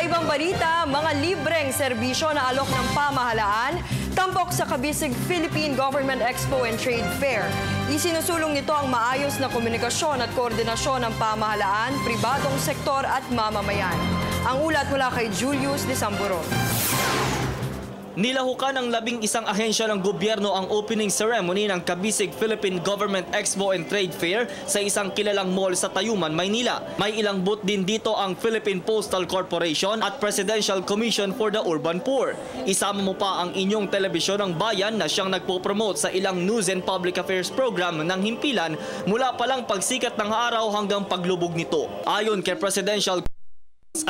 Sa ibang balita, mga libreng serbisyo na alok ng pamahalaan, tampok sa Kabisig Philippine Government Expo and Trade Fair. Isinusulong nito ang maayos na komunikasyon at koordinasyon ng pamahalaan, pribadong sektor at mamamayan. Ang ulat mula kay Julius de Samburo. Nilahukan ng 11 ahensya ng gobyerno ang opening ceremony ng Kabisig Philippine Government Expo and Trade Fair sa isang kilalang mall sa Tayuman, Maynila. May ilang booth din dito ang Philippine Postal Corporation at Presidential Commission for the Urban Poor. Isama mo pa ang inyong telebisyon ng bayan na siyang nagpo-promote sa ilang news and public affairs program ng himpilan mula palang pagsikat ng araw hanggang paglubog nito. Ayon kay Presidential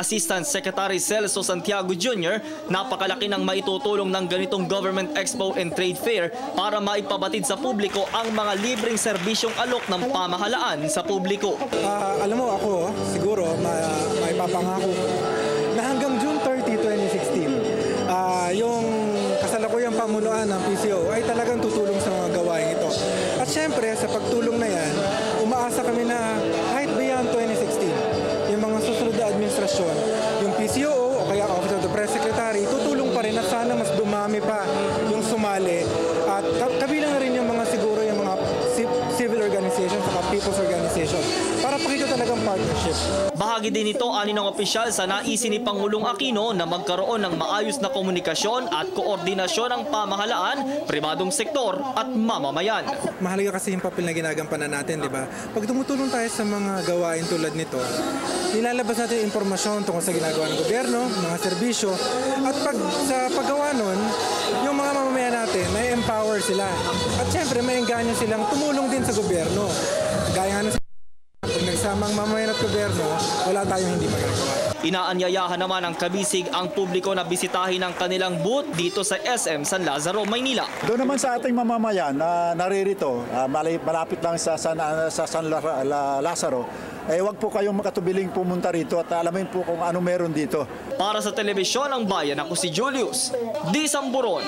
Assistant Secretary Celso Santiago Jr., napakalaki ng maitutulong ng ganitong Government Expo and Trade Fair para maipabatid sa publiko ang mga libreng serbisyong alok ng pamahalaan sa publiko. Alam mo ako, siguro maipapangako na hanggang June 30, 2016, yung kasalukuyang pamunuan ng PCO ay talagang tutulong sa mga gawain ito. At syempre, sa pagtulong na yan, umaasa kami na kahit beyond 2016, yung mga susunod na administrasyon, yung PCO o kaya Office of the Press Secretary, tutulong pa rin at sana mas dumami pa yung sumali. At kabilang na rin yung mga siguro yung mga civil organizations at people's organizations para pakita talagang partnership. Bahagi din ito ani ng opisyal sa naisin ni Pangulong Aquino na magkaroon ng maayos na komunikasyon at koordinasyon ng pamahalaan, pribadong sektor at mamamayan. Mahalaga kasi yung papel na ginagampanan natin, di ba? Pag tumutulong tayo sa mga gawain tulad nito, nilalabas natin impormasyon tungkol sa ginagawa ng gobyerno, mga serbisyo, at sa paggawa nun, yung mga mamamayan natin, may empower sila. At syempre, may engganyo silang tumulong din sa gobyerno. Gaya nga pag nagsamang mamamayan at gobyerno, wala tayong hindi magagawa. Inaanyayahan naman ng Kabisig ang publiko na bisitahin ang kanilang booth dito sa SM San Lazaro, Maynila. Doon naman sa ating mamamayan na naririto, malapit lang sa San Lazaro, wag po kayong makatubiling pumunta rito at alamin po kung ano meron dito. Para sa Telebisyon ng Bayan, ako si Julius D. Samburon.